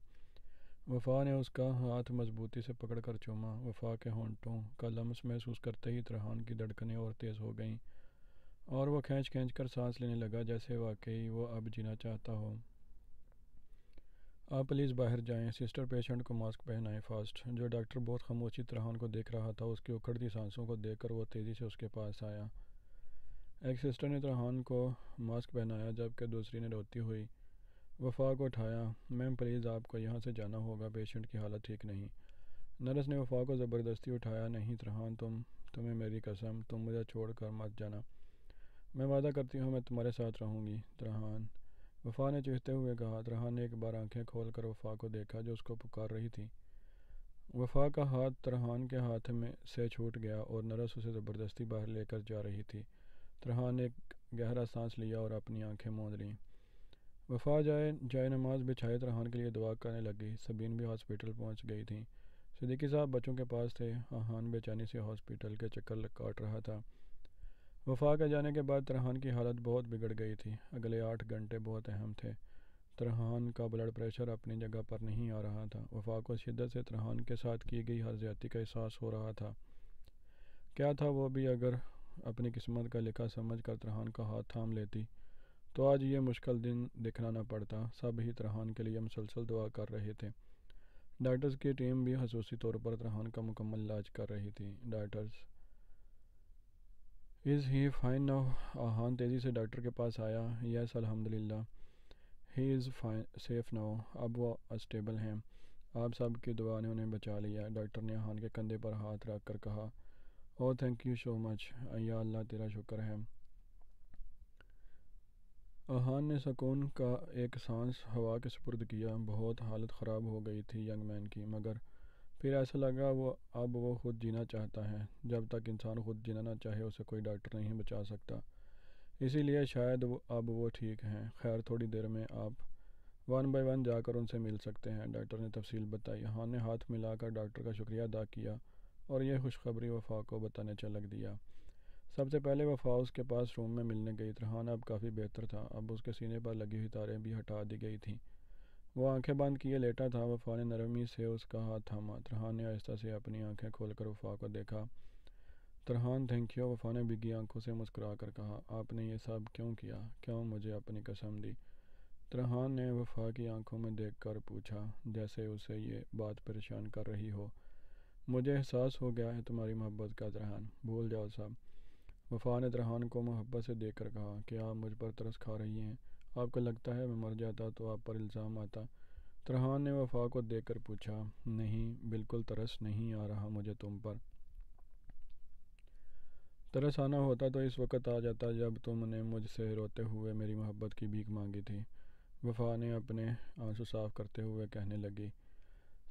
وفا نے اس کا ہاتھ مضبوطی سے پکڑ کر چوما۔ وفا کے ہونٹوں کا لمس محسوس کرتے ہی ترحان کی دھڑکنیں اور تیز ہو گئیں اور وہ کھینچ کھینچ کر سانس لینے لگا جیسے واقعی وہ اب جینا چاہتا ہو۔ آپ پلیز باہر جائیں۔ سسٹر، پیشنٹ کو ماسک پہنائیں، فاسٹ۔ جو ڈاکٹر بہت خاموشی ترحان کو دیکھ رہا تھا، اس کی اکھڑتی سانسوں کو دیکھ کر وہ تیزی سے اس کے پاس آیا۔ ایک سسٹر نے ترحان کو ماسک پہنایا جبکہ دوسری نے روتی ہوئی وفا کو اٹھایا۔ میم پلیز آپ کو یہاں سے جانا ہوگا، پیشنٹ کی حالت ٹھیک نہیں۔ نرس نے وفا کو زبردستی اٹھایا۔ نہیں ترحان، تمہیں میری قسم، تم مجھے چھوڑ کر مت جانا۔ میں وعدہ کرتی ہوں میں تمہارے ساتھ رہوں گی ترحان، وفا نے چیختے ہوئے کہا۔ ترحان نے ایک بار آنکھیں کھول کر وفا کو دیکھا جو اس کو پکار رہی تھی۔ وفا کا ہاتھ ترحان کے ہاتھ میں سے چھوٹ گیا اور نرس اسے زبردستی باہر لے کر جا رہی تھی۔ ترحان نے ایک گہرا سانس لیا اور اپنی آنکھیں موند لیں۔ وفا جائے نماز بچھائے ترحان کے لیے دعا کرنے لگی۔ سبین بھی ہاسپٹل پہنچ گئی تھی۔ صدیقی صاحب بچوں کے پاس تھے۔ احان بے چینی سے ہاسپٹل کے چکر کاٹ رہا تھا۔ وفا کے جانے کے بعد ترحان کی حالت بہت بگڑ گئی تھی۔ اگلے 8 گھنٹے بہت اہم تھے۔ ترحان کا بلڈ پریشر اپنی جگہ پر نہیں آ رہا تھا۔ وفا کو شدت سے ترحان کے ساتھ کی گئی ہر زیادتی کا احساس ہو رہا تھا۔ کیا تھا وہ بھی اگر اپنی قسمت کا لکھا سمجھ کر ترحان کا ہاتھ تھام لیتی تو آج یہ مشکل دن دیکھنا نہ پڑتا۔ سب ہی ترحان کے لیے مسلسل دعا کر رہے تھے۔ ڈاکٹرز کی ٹیم بھی خصوصی طور پر ترحان کا مکمل علاج کر رہی تھی۔ ڈاکٹرز، از ہی فائن ناؤ؟ احان تیزی سے ڈاکٹر کے پاس آیا۔ یس الحمدللہ، ہی از سیف ناؤ، اب وہ اسٹیبل ہیں، آپ سب کی دعا نے انہیں بچا لیا۔ ڈاکٹر نے احان کے کندھے پر ہاتھ رکھ کر کہا، او تھینک یو سو مچ، یا اللہ تیرا شکر ہے۔ احان نے سکون کا ایک سانس ہوا کے سپرد کیا۔ بہت حالت خراب ہو گئی تھی ینگ مین کی، مگر پھر ایسا لگا اب وہ خود جینا چاہتا ہے۔ جب تک انسان خود جینا نہ چاہے اسے کوئی ڈاکٹر نہیں بچا سکتا۔ اسی لیے شاید اب وہ ٹھیک ہیں۔ خیر، تھوڑی دیر میں آپ 1 بائی 1 جا کر ان سے مل سکتے ہیں، ڈاکٹر نے تفصیل بتائی۔ احان نے ہاتھ ملا کر ڈاکٹر کا شکریہ ادا کیا اور یہ خوشخبری وفا کو بتانے لگ دیا۔ سب سے پہلے وفا اس کے پاس روم میں ملنے گئی۔ ترحان اب کافی بہتر تھا۔ اب اس کے سینے پر لگی ہوئی تاریں بھی ہٹا دی گئی تھیں۔ وہ آنکھیں بند کیے لیٹا تھا۔ وفا نے نرمی سے اس کا ہاتھ تھاما۔ ترحان نے آہستہ سے اپنی آنکھیں کھول کر وفا کو دیکھا۔ ترحان، تھینک یو، وفا نے بھیگی آنکھوں سے مسکرا کر کہا۔ آپ نے یہ سب کیوں کیا؟ کیوں مجھے اپنی قسم دی؟ ترحان نے وفا کی آنکھوں میں دیکھ کر پوچھا، جیسے اسے یہ بات پریشان کر رہی ہو۔ مجھے احساس ہو گیا ہے تمہاری محبت کا ترحان، بھول جاؤ سب۔ وفا نے ترحان کو محبت سے دیکھ کر کہا، کیا آپ مجھ پر ترس کھا رہی ہیں؟ آپ کو لگتا ہے میں مر جاتا تو آپ پر الزام آتا؟ ترحان نے وفا کو دیکھ کر پوچھا۔ نہیں، بالکل ترس نہیں آ رہا مجھے تم پر۔ ترس آنا ہوتا تو اس وقت آ جاتا جب تم نے مجھ سے روتے ہوئے میری محبت کی بھیک مانگی تھی، وفا نے اپنے آنسو صاف کرتے ہوئے کہنے لگی۔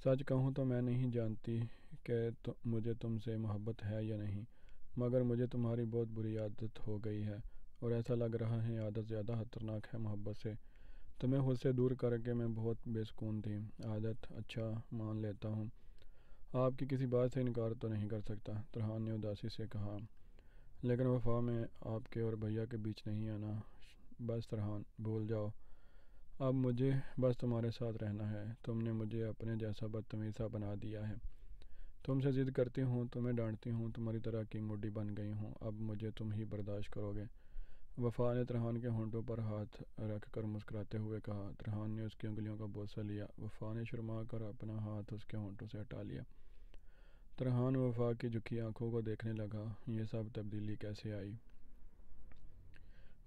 سچ کہوں تو میں نہیں جانتی کہ مجھے تم سے محبت ہے یا نہیں، مگر مجھے تمہاری بہت بری عادت ہو گئی ہے اور ایسا لگ رہا ہے عادت زیادہ خطرناک ہے محبت سے۔ تمہیں خود سے دور کر کے میں بہت بے سکون تھی۔ عادت، اچھا مان لیتا ہوں، آپ کی کسی بات سے انکار تو نہیں کر سکتا، ترحان نے اداسی سے کہا، لیکن وفا میں آپ کے اور بھیا کے بیچ نہیں آنا۔ بس ترحان، بھول جاؤ، اب مجھے بس تمہارے ساتھ رہنا ہے۔ تم نے مجھے اپنے جیسا بدتمیز سا بنا دیا ہے۔ تم سے ضد کرتی ہوں، تمہیں ڈانٹتی ہوں، تمہاری طرح کی موڈی بن گئی ہوں۔ اب مجھے تم ہی برداشت کرو گے۔ وفا نے ترہان کے ہونٹوں پر ہاتھ رکھ کر مسکراتے ہوئے کہا۔ ترہان نے اس کی انگلیوں کا بوسہ لیا۔ وفا نے شرما کر اپنا ہاتھ اس کے ہونٹوں سے ہٹا لیا۔ ترہان وفا کی جھکی آنکھوں کو دیکھنے لگا۔ یہ سب تبدیلی کیسے آئی؟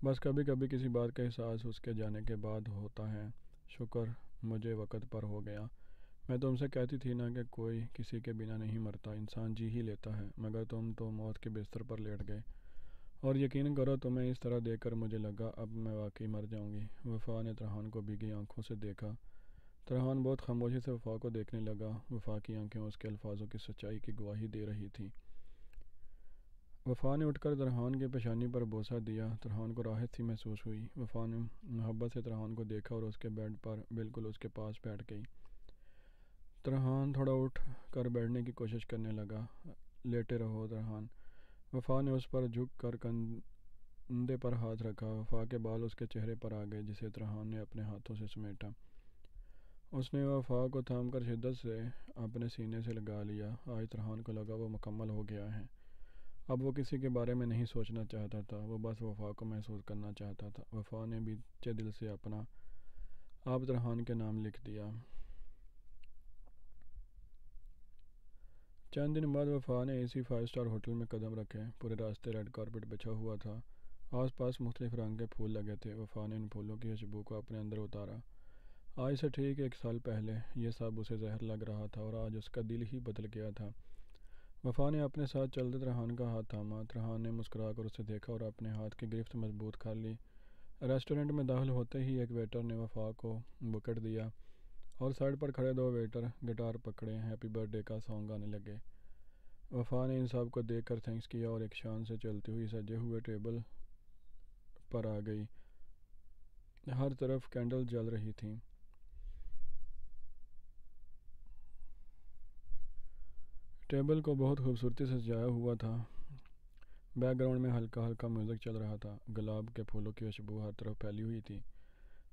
بس کبھی کبھی کسی بات کا احساس اس کے جانے کے بعد ہوتا ہے۔ شکر مجھے وقت پر ہو گیا۔ میں تم سے کہتی تھی نا کہ کوئی کسی کے بنا نہیں مرتا، انسان جی ہی لیتا ہے، مگر تم تو موت کے بستر پر لیٹ گئے، اور یقین کرو تمہیں اس طرح دیکھ کر مجھے لگا اب میں واقعی مر جاؤں گی۔ وفا نے ترہان کو بھیگی آنکھوں سے دیکھا۔ ترہان بہت خاموشی سے وفا کو دیکھنے لگا۔ وفا کی آنکھیں اس کے الفاظوں کی سچائی کی گواہی دے رہی تھیں۔ وفا نے اٹھ کر ترہان کے پیشانی پر بوسہ دیا۔ ترہان کو راحت سی محسوس ہوئی۔ وفا نے محبت سے ترہان کو دیکھا اور اس کے بیڈ پر بالکل اس کے پاس بیٹھ گئی۔ ترہان تھوڑا اٹھ کر بیٹھنے کی کوشش کرنے لگا۔ لیٹے رہو ترہان۔ وفا نے اس پر جھک کر کندھے پر ہاتھ رکھا۔ وفا کے بال اس کے چہرے پر آ گئے جسے ترہان نے اپنے ہاتھوں سے سمیٹا۔ اس نے وفا کو تھام کر شدت سے اپنے سینے سے لگا لیا۔ آج ترہان کو لگا وہ مکمل ہو گیا ہے۔ اب وہ کسی کے بارے میں نہیں سوچنا چاہتا تھا، وہ بس وفا کو محسوس کرنا چاہتا تھا۔ وفا نے بھی سچے دل سے اپنا آپ ترہان کے نام لکھ دیا۔ چند دن بعد وفا نے اسی 5 اسٹار ہوٹل میں قدم رکھے۔ پورے راستے ریڈ کارپٹ بچھا ہوا تھا۔ آس پاس مختلف رنگ کے پھول لگے تھے۔ وفا نے ان پھولوں کی خوشبو کو اپنے اندر اتارا۔ آج سے ٹھیک 1 سال پہلے یہ سب اسے زہر لگ رہا تھا اور آج اس کا دل ہی بدل گیا تھا۔ وفا نے اپنے ساتھ چلتے ترہان کا ہاتھ تھاما۔ ترہان نے مسکرا کر اسے دیکھا اور اپنے ہاتھ کی گرفت مضبوط کر لی۔ ریسٹورنٹ میں داخل ہوتے ہی ایک ویٹر نے وفا کو بکٹ دیا اور سائڈ پر کھڑے 2 ویٹر گٹار پکڑے ہیپی برتھ ڈے کا سانگ گانے لگے۔ وفا نے ان سب کو دیکھ کر تھینکس کیا اور ایک شان سے چلتی ہوئی سجے ہوئے ٹیبل پر آ گئی۔ ہر طرف کینڈل جل رہی تھیں۔ ٹیبل کو بہت خوبصورتی سے سجایا ہوا تھا۔ بیک گراؤنڈ میں ہلکا ہلکا میوزک چل رہا تھا۔ گلاب کے پھولوں کی خوشبو ہر طرف پھیلی ہوئی تھی۔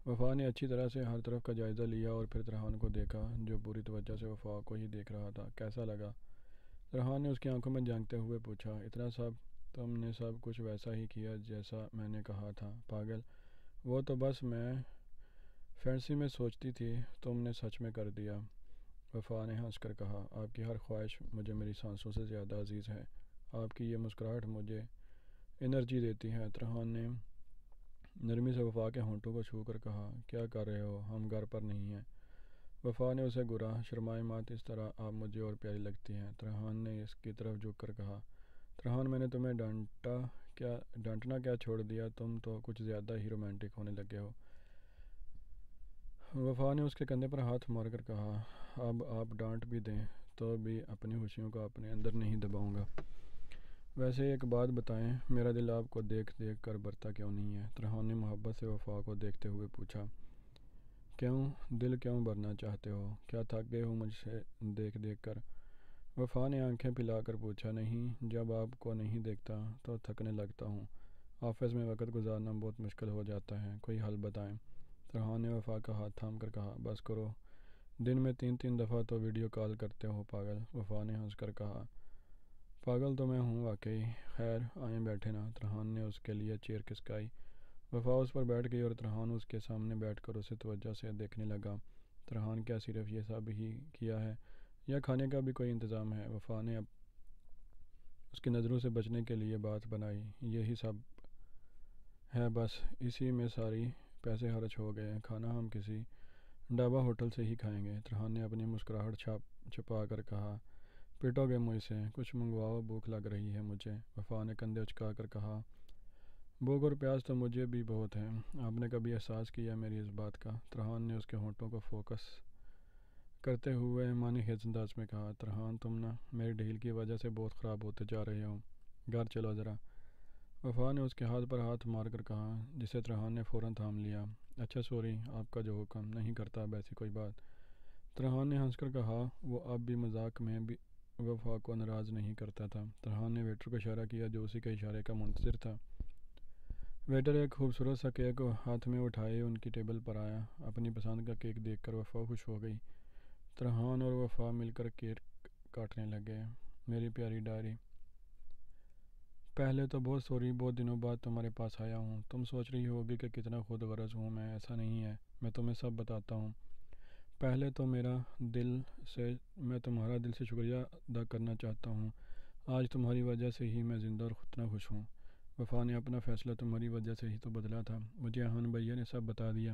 وفا نے اچھی طرح سے ہر طرف کا جائزہ لیا اور پھر ترہان کو دیکھا جو پوری توجہ سے وفا کو ہی دیکھ رہا تھا۔ کیسا لگا؟ ترہان نے اس کی آنکھوں میں جھانکتے ہوئے پوچھا۔ اتنا سب تم نے سب کچھ ویسا ہی کیا جیسا میں نے کہا تھا، پاگل۔ وہ تو بس میں فینسی میں سوچتی تھی، تم نے سچ میں کر دیا۔ وفا نے ہنس کر کہا، آپ کی ہر خواہش مجھے میری سانسوں سے زیادہ عزیز ہے۔ آپ کی یہ مسکراہٹ مجھے انرجی دیتی ہے۔ ترہان نے نرمی سے وفا کے ہونٹوں کو چھو کر کہا، کیا کر رہے ہو؟ ہم گھر پر نہیں ہیں۔ وفا نے اسے گھورا۔ شرمائے مت، اس طرح آپ مجھے اور پیاری لگتی ہیں۔ ترہان نے اس کی طرف جھک کر کہا۔ ترہان میں نے تمہیں ڈانٹنا کیا چھوڑ دیا، تم تو کچھ زیادہ ہی رومانٹک ہونے لگے ہو۔ وفا نے اس کے کندھے پر ہاتھ مار کر کہا، اب آپ ڈانٹ بھی دیں تو بھی اپنی خوشیوں کو اپنے اندر نہیں دباؤں گا۔ ویسے ایک بات بتائیں، میرا دل آپ کو دیکھ دیکھ کر بھرتا کیوں نہیں ہے؟ ترہان نے محبت سے وفا کو دیکھتے ہوئے پوچھا۔ کیوں؟ دل کیوں بھرنا چاہتے ہو؟ کیا تھک گئے ہو مجھ سے دیکھ دیکھ کر؟ وفا نے آنکھیں پھیلا کر پوچھا۔ نہیں، جب آپ کو نہیں دیکھتا تو تھکنے لگتا ہوں۔ آفس میں وقت گزارنا بہت مشکل ہو جاتا ہے، کوئی حل بتائیں۔ ترہان نے وفا کا ہاتھ تھام کر کہا، بس کرو، دن میں 3 دفعہ تو ویڈیو کال کرتے ہو، پاگل۔ وفا نے ہنس کر کہا، پاگل تو میں ہوں واقعی۔ خیر آئیں بیٹھے نا۔ ترہان نے اس کے لیے چیئر کھسکائی۔ وفا اس پر بیٹھ گئی اور ترہان اس کے سامنے بیٹھ کر اسے توجہ سے دیکھنے لگا۔ ترہان کیا صرف یہ سب ہی کیا ہے یا کھانے کا بھی کوئی انتظام ہے؟ وفا نے اس کی نظروں سے بچنے کے لیے بات بنائی، یہی سب ہے بس، اسی میں ساری پیسے خرچ ہو گئے، کھانا ہم کسی ڈھابا ہوٹل سے ہی کھائیں گے۔ ترہان نے اپنی مسکراہٹ چھپا کر کہا، پیٹو گے مجھ سے؟ کچھ منگواؤ، بھوک لگ رہی ہے مجھے۔ وفا نے کندھے اچکا کر کہا، بھوک اور پیاس تو مجھے بھی بہت ہے، آپ نے کبھی احساس کیا میری اس بات کا؟ ترہان نے اس کے ہونٹوں کو فوکس کرتے ہوئے معنی خیز انداز میں کہا، ترہان تم نا میری ڈھیل کی وجہ سے بہت خراب ہوتے جا رہے ہو، گھر چلو ذرا۔ وفا نے اس کے ہاتھ پر ہاتھ مار کر کہا، جسے ترہان نے فوراً تھام لیا۔ اچھا سوری، آپ کا جو حکم، نہیں کرتا اب ایسی کوئی بات۔ ترہان نے ہنس کر کہا۔ وہ اب بھی مذاق میں بھی وفا کو ناراض نہیں کرتا تھا۔ ترہان نے ویٹر کو اشارہ کیا جو اسی کے اشارے کا منتظر تھا۔ ویٹر ایک خوبصورت سا کیک ہاتھ میں اٹھائے ان کی ٹیبل پر آیا۔ اپنی پسند کا کیک دیکھ کر وفا خوش ہو گئی۔ ترحان اور وفا مل کر کیک کاٹنے لگے۔ میری پیاری ڈائری، پہلے تو بہت سوری، بہت دنوں بعد تمہارے پاس آیا ہوں۔ تم سوچ رہی ہوگی کہ کتنا خود غرض ہوں میں، ایسا نہیں ہے۔ میں تمہیں سب بتاتا ہوں۔ پہلے تو میں تمہارا دل سے شکریہ ادا کرنا چاہتا ہوں۔ آج تمہاری وجہ سے ہی میں زندہ اور اتنا خوش ہوں۔ وفا نے اپنا فیصلہ تمہاری وجہ سے ہی تو بدلا تھا۔ مجھے احان بھیا نے سب بتا دیا۔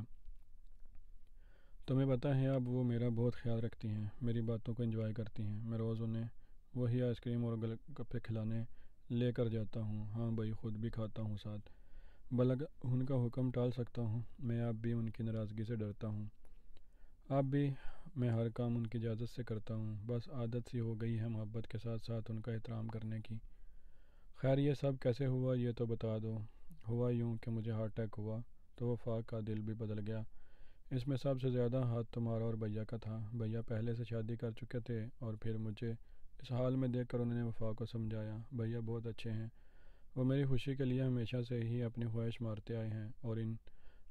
تمہیں پتہ ہے اب وہ میرا بہت خیال رکھتی ہیں، میری باتوں کو انجوائے کرتی ہیں۔ میں روز انہیں وہی آئس کریم اور گل گپے کھلانے لے کر جاتا ہوں۔ ہاں بھائی، خود بھی کھاتا ہوں ساتھ۔ بلکہ ان کا حکم ٹال سکتا ہوں۔ میں اب بھی ان کی ناراضگی سے ڈرتا ہوں۔ اب بھی میں ہر کام ان کی اجازت سے کرتا ہوں۔ بس عادت سی ہو گئی ہے محبت کے ساتھ ساتھ ان کا احترام کرنے کی۔ خیر یہ سب کیسے ہوا یہ تو بتا دو۔ ہوا یوں کہ مجھے ہارٹ اٹیک ہوا تو وفا کا دل بھی بدل گیا۔ اس میں سب سے زیادہ ہاتھ تمہارا اور بھیا کا تھا۔ بھیا پہلے سے شادی کر چکے تھے اور پھر مجھے اس حال میں دیکھ کر انہوں نے وفا کو سمجھایا۔ بھیا بہت اچھے ہیں، وہ میری خوشی کے لیے ہمیشہ سے ہی اپنی خواہش مارتے آئے ہیں اور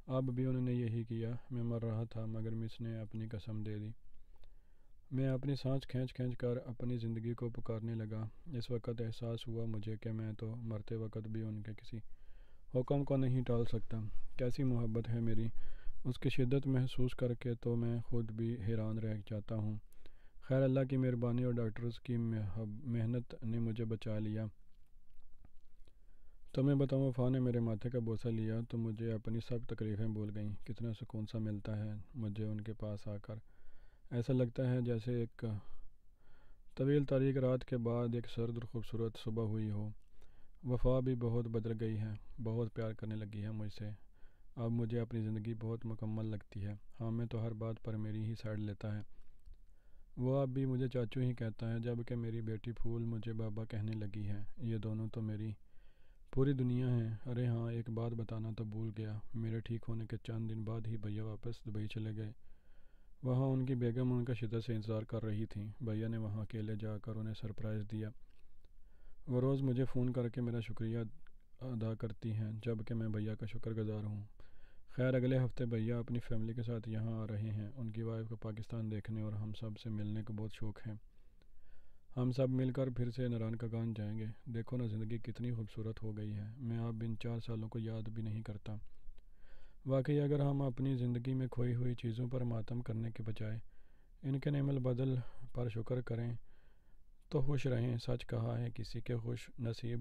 اب بھی انہوں نے یہی کیا۔ میں مر رہا تھا مگر مس نے اپنی قسم دے دی۔ میں اپنی سانس کھینچ کھینچ کر اپنی زندگی کو پکارنے لگا۔ اس وقت احساس ہوا مجھے کہ میں تو مرتے وقت بھی ان کے کسی حکم کو نہیں ٹال سکتا۔ کیسی محبت ہے میری! اس کی شدت محسوس کر کے تو میں خود بھی حیران رہ جاتا ہوں۔ خیر اللہ کی مہربانی اور ڈاکٹرز کی محنت نے مجھے بچا لیا۔ تو میں بتاؤں، وفا نے میرے ماتھے کا بوسہ لیا تو مجھے اپنی سب تکلیفیں بھول گئیں۔ کتنا سکون سا ملتا ہے مجھے ان کے پاس آ کر۔ ایسا لگتا ہے جیسے ایک طویل تاریک رات کے بعد ایک سرد اور خوبصورت صبح ہوئی ہو۔ وفا بھی بہت بدل گئی ہے، بہت پیار کرنے لگی ہے مجھ سے۔ اب مجھے اپنی زندگی بہت مکمل لگتی ہے۔ ہاں میں تو ہر بات پر میری ہی سائڈ لیتا ہے۔ وہ اب بھی مجھے چاچو ہی کہتا ہے، جبکہ میری بیٹی پھول مجھے بابا کہنے لگی ہے۔ یہ دونوں تو میری پوری دنیا ہیں۔ ارے ہاں، ایک بات بتانا تو بھول گیا۔ میرے ٹھیک ہونے کے چند دن بعد ہی بھیا واپس دبئی چلے گئے۔ وہاں ان کی بیگم ان کا شدت سے انتظار کر رہی تھیں۔ بھیا نے وہاں اکیلے جا کر انہیں سرپرائز دیا۔ وہ روز مجھے فون کر کے میرا شکریہ ادا کرتی ہیں، جبکہ میں بھیا کا شکر گزار ہوں۔ خیر اگلے ہفتے بھیا اپنی فیملی کے ساتھ یہاں آ رہے ہیں۔ ان کی وائف کو پاکستان دیکھنے اور ہم سب سے ملنے کا بہت شوق ہے۔ ہم سب مل کر پھر سے نران کا گان جائیں گے۔ دیکھو نا زندگی کتنی خوبصورت ہو گئی ہے۔ میں اب ان 4 سالوں کو یاد بھی نہیں کرتا۔ واقعی اگر ہم اپنی زندگی میں کھوئی ہوئی چیزوں پر ماتم کرنے کے بجائے ان کے نعم البدل پر شکر کریں تو خوش رہیں۔ سچ کہا ہے کسی کے خوش نصیب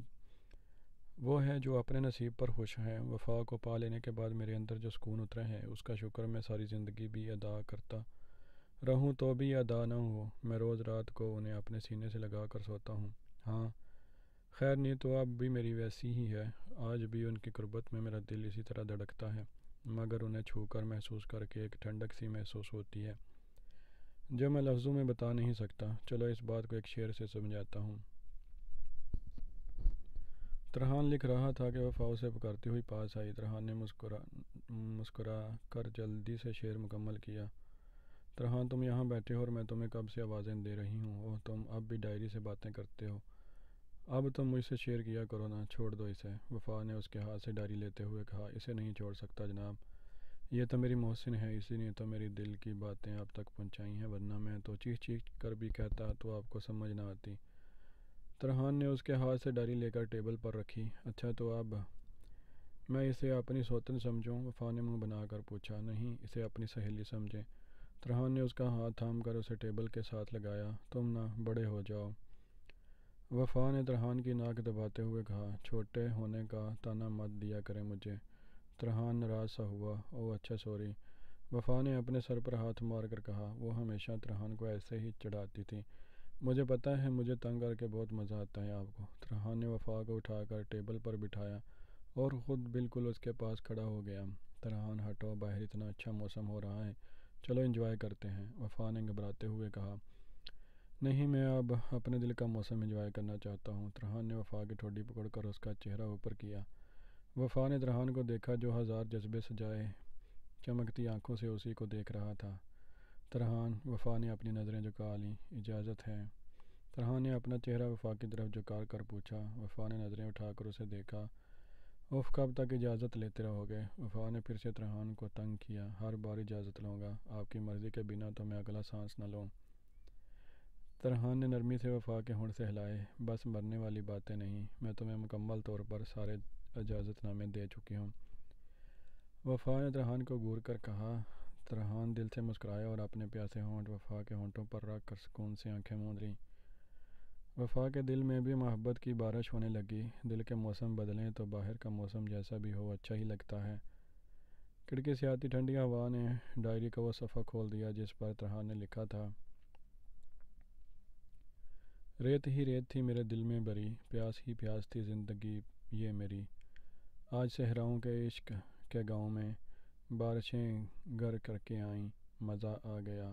وہ ہے جو اپنے نصیب پر خوش ہے۔ وفا کو پا لینے کے بعد میرے اندر جو سکون اترا ہے اس کا شکر میں ساری زندگی بھی ادا کرتا رہوں تو بھی ادا نہ ہو۔ میں روز رات کو انہیں اپنے سینے سے لگا کر سوتا ہوں۔ ہاں خیر نہیں تو اب بھی میری ویسی ہی ہے۔ آج بھی ان کی قربت میں میرا دل اسی طرح دھڑکتا ہے، مگر انہیں چھو کر محسوس کر کے ایک ٹھنڈک سی محسوس ہوتی ہے جو میں لفظوں میں بتا نہیں سکتا۔ چلو اس بات کو ایک شعر سے سمجھاتا ہوں۔ ترحان لکھ رہا تھا کہ وفا اسے پکارتی ہوئی پاس آئی۔ ترحان نے مسکرا کر جلدی سے شعر مکمل کیا۔ ترحان تم یہاں بیٹھے ہو اور میں تمہیں کب سے آوازیں دے رہی ہوں۔ اوہ تم اب بھی ڈائری سے باتیں کرتے ہو۔ اب تم مجھ سے شیئر کیا کرو نا، چھوڑ دو اسے۔ وفا نے اس کے ہاتھ سے ڈائری لیتے ہوئے کہا، اسے نہیں چھوڑ سکتا جناب، یہ تو میری محسن ہے، اسی نے تو میری دل کی باتیں آپ تک پہنچائی ہیں، ورنہ میں تو چیخ چیخ کر بھی کہتا تو آپ کو سمجھ نہ آتی۔ ترحان نے اس کے ہاتھ سے ڈائری لے کر ٹیبل پر رکھی۔ اچھا تو اب میں اسے اپنی سوتن سمجھوں؟ وفا نے منہ بنا کر پوچھا۔ نہیں، اسے اپنی سہیلی سمجھیں۔ ترحان نے اس کا ہاتھ تھام کر اسے ٹیبل کے ساتھ لگایا۔ تم نہ بڑے ہو جاؤ، وفا نے ترحان کی ناک دباتے ہوئے کہا۔ چھوٹے ہونے کا طعنہ مت دیا کریں مجھے۔ ترحان ناراض سا ہوا۔ اوہ اچھا سوری، وفا نے اپنے سر پر ہاتھ مار کر کہا۔ وہ ہمیشہ ترحان کو ایسے ہی چڑھاتی تھی۔ مجھے پتہ ہے، مجھے تنگ کر کے بہت مزہ آتا ہے آپ کو۔ ترحان نے وفا کو اٹھا کر ٹیبل پر بٹھایا اور خود بالکل اس کے پاس کھڑا ہو گیا۔ ترحان ہٹو، باہر اتنا اچھا موسم ہو رہا ہے، چلو انجوائے کرتے ہیں، وفا نے گھبراتے ہوئے کہا۔ نہیں، میں اب اپنے دل کا موسم انجوائے کرنا چاہتا ہوں۔ ترحان نے وفا کی ٹھوڈی پکڑ کر اس کا چہرہ اوپر کیا۔ وفا نے ترحان کو دیکھا جو ہزار جذبے سجائے چمکتی آنکھوں سے اسی کو دیکھ رہا تھا۔ ترحان، وفا نے اپنی نظریں جھکا لیں۔ اجازت ہے؟ ترحان نے اپنا چہرہ وفا کی طرف جھکا کر پوچھا۔ وفا نے نظریں اٹھا کر اسے دیکھا اف کب تک اجازت لیتے رہو گے؟ وفا نے پھر سے ترہان کو تنگ کیا۔ ہر بار اجازت لوں گا، آپ کی مرضی کے بنا تو میں اگلا سانس نہ لوں۔ ترہان نے نرمی سے وفا کے ہونٹ سہلائے۔ بس مرنے والی باتیں نہیں، میں تمہیں مکمل طور پر سارے اجازت نامے دے چکی ہوں۔ وفا نے ترہان کو گور کر کہا۔ ترہان دل سے مسکرایا اور اپنے پیاسے ہونٹ وفا کے ہونٹوں پر رکھ کر سکون سے آنکھیں موند لیں۔ وفا کے دل میں بھی محبت کی بارش ہونے لگی۔ دل کے موسم بدلیں تو باہر کا موسم جیسا بھی ہو اچھا ہی لگتا ہے۔ کھڑکی سے آتی ٹھنڈی ہوا نے ڈائری کا وہ صفحہ کھول دیا جس پر ترہان نے لکھا تھا: ریت ہی ریت تھی میرے دل میں بری، پیاس ہی پیاس تھی زندگی یہ میری۔ آج صحراؤں کے عشق کے گاؤں میں بارشیں گر کر کے آئیں، مزہ آ گیا۔